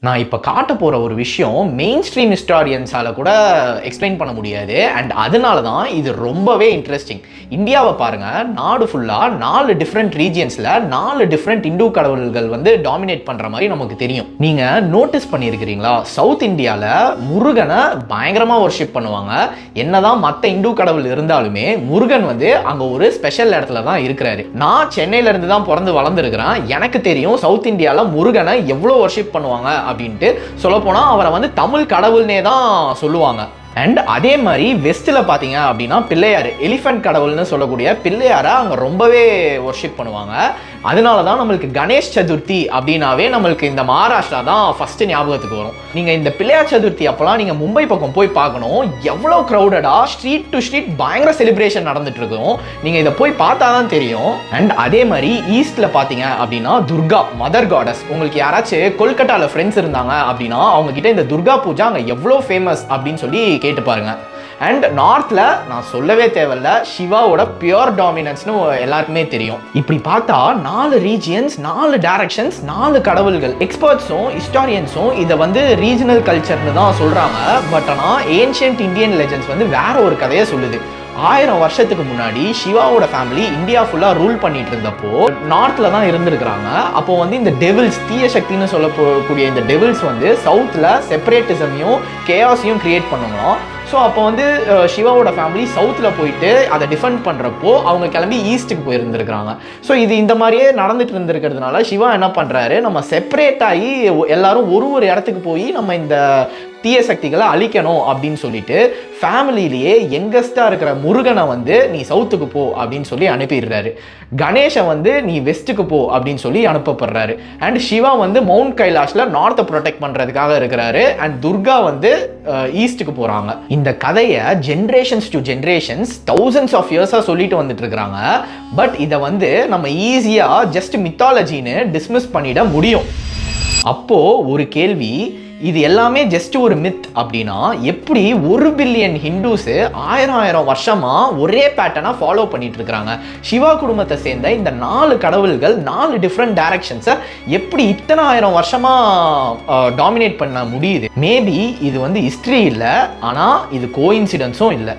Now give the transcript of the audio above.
நான் இப்ப காட்ட போற ஒரு விஷயம் மெயின் ஸ்ட்ரீம் ஹிஸ்டாரியன்ஸால கூட எக்ஸ்பிளைன் பண்ண முடியாது. அண்ட் அதனால தான் இது ரொம்பவே இன்ட்ரெஸ்டிங். இந்தியாவை பாருங்க, நாடு ஃபுல்லா 4 டிஃப்ரெண்ட் ரீஜியன்ஸ்ல 4 டிஃப்ரெண்ட் இந்து கடவுள்கள் வந்து டாமினேட் பண்ற மாதிரி நமக்கு தெரியும். நீங்க நோட்டீஸ் பண்ணியிருக்கிறீங்களா? சவுத் இந்தியால முருகனை பயங்கரமா வர்ஷிப் பண்ணுவாங்க. என்னதான் மற்ற இந்து கடவுள் இருந்தாலுமே முருகன் வந்து அங்க ஒரு ஸ்பெஷல் இடத்துல தான் இருக்கிறாரு. நான் சென்னையில இருந்து தான் பிறந்து வளர்ந்துருக்கிறேன். எனக்கு தெரியும் சவுத் இந்தியால முருகனை எவ்வளவு வர்ஷிப் பண்ணுவாங்க அப்படின்ட்டு. சொல்ல போனா அவரை வந்து தமிழ் கடவுள்னே தான் சொல்லுவாங்க. அண்ட் அதே மாதிரி வெஸ்ட்ல பாத்தீங்க அப்படின்னா பிள்ளையார், எலிஃபென்ட் கடவுள்னு சொல்லக்கூடிய பிள்ளையாரை அங்க ரொம்பவே வர்ஷிப் பண்ணுவாங்க. அதனால தான் நம்மளுக்கு கணேஷ் சதுர்த்தி அப்படின்னாவே நம்மளுக்கு இந்த மகாராஷ்டிரா தான் ஃபர்ஸ்ட் ஞாபகத்துக்கு வரும். நீங்க இந்த பிள்ளையார் சதுர்த்தி அப்பெல்லாம் நீங்க மும்பை பக்கம் போய் பார்க்கணும், எவ்வளவு கிரௌடடா ஸ்ட்ரீட் டு ஸ்ட்ரீட் பயங்கர செலிப்ரேஷன் நடந்துட்டு இருக்கும். நீங்க இதை போய் பார்த்தா தான் தெரியும். அண்ட் அதே மாதிரி ஈஸ்ட்ல பாத்தீங்க அப்படின்னா துர்கா, மதர் காடஸ். உங்களுக்கு யாராச்சும் கொல்கட்டால ஃப்ரெண்ட்ஸ் இருந்தாங்க அப்படின்னா அவங்க கிட்ட இந்த துர்கா பூஜா அங்க எவ்வளவு ஃபேமஸ் அப்படின்னு சொல்லி கேட்டு பாருங்க. அண்ட் நார்த்ல நான் சொல்லவே தேவையில்ல, சிவாவோட பியூர் டாமினன்ஸ்னு எல்லாருக்குமே தெரியும். இப்படி பார்த்தா 4 ரீஜியன்ஸ், 4 டைரக்ஷன்ஸ், 4 கடவுள்கள். எக்ஸ்பர்ட்ஸும் ஹிஸ்டாரியன்ஸும் இதை வந்து ரீஜனல் கல்ச்சர்னு தான் சொல்றாங்க. பட் ஆனால் ஏன்ஷியன்ட் இந்தியன் லெஜெண்ட்ஸ் வந்து வேற ஒரு கதையை சொல்லுது. 1000 வருஷத்துக்கு முன்னாடி சிவாவோட ஃபேமிலி இந்தியா ஃபுல்லா ரூல் பண்ணிட்டு இருந்தப்போ நார்த்ல தான் இருந்திருக்கிறாங்க. அப்போ வந்து இந்த டெவில்ஸ், தீய சக்தின்னு சொல்லக்கூடிய இந்த டெவில்ஸ் வந்து சவுத்ல செப்பரேட்டிசமையும் கேயாஸையும் கிரியேட் பண்ணுவோம். ஸோ அப்போ வந்து சிவாவோட ஃபேமிலி சவுத்தில் போயிட்டு அதை டிஃபெண்ட் பண்ணுறப்போ அவங்க கிளம்பி ஈஸ்ட்டுக்கு போயிருந்துருக்காங்க. ஸோ இது இந்த மாதிரியே நடந்துட்டு இருந்திருக்கிறதுனால சிவா என்ன பண்ணுறாரு, நம்ம செப்பரேட் ஆகி எல்லாரும் ஒரு இடத்துக்கு போய் நம்ம இந்த தீய சக்திகளை அழிக்கணும் அப்படின்னு சொல்லிட்டு ஃபேமிலியிலேயே யங்கஸ்டாக இருக்கிற முருகனை வந்து நீ சவுத்துக்கு போ அப்படின்னு சொல்லி அனுப்பிடுறாரு. கணேஷை வந்து நீ வெஸ்ட்டுக்கு போ அப்படின்னு சொல்லி அனுப்பப்படுறாரு. அண்ட் சிவா வந்து மவுண்ட் கைலாஷ்ல நார்த்தை ப்ரொடெக்ட் பண்ணுறதுக்காக இருக்கிறாரு. அண்ட் துர்கா வந்து ஈஸ்ட்டுக்கு போகிறாங்க. இந்த கதையை generations to generations thousands of இயர்ஸாக சொல்லிட்டு வந்துட்டு இருக்கிறாங்க. பட் இதை வந்து நம்ம ஈஸியாக ஜஸ்ட் மித்தாலஜின்னு டிஸ்மிஸ் பண்ணிட முடியும். அப்போ ஒரு கேள்வி, இது எல்லாமே ஜஸ்ட் ஒரு மித் அப்படின்னா எப்படி 1 பில்லியன் ஹிந்துஸ் 1000 வருஷமா ஒரே பேட்டர்னா ஃபாலோ பண்ணிட்டு இருக்காங்க? சிவா குடும்பத்தை சேர்ந்த இந்த 4 கடவுள்கள் 4 டிஃப்ரெண்ட் டைரக்ஷன்ஸை எப்படி இத்தனை 1000 வருஷமா டாமினேட் பண்ண முடியுது? மேபி இது வந்து ஹிஸ்டரி இல்லை, ஆனால் இது கோஇன்சிடென்ஸும் இல்லை.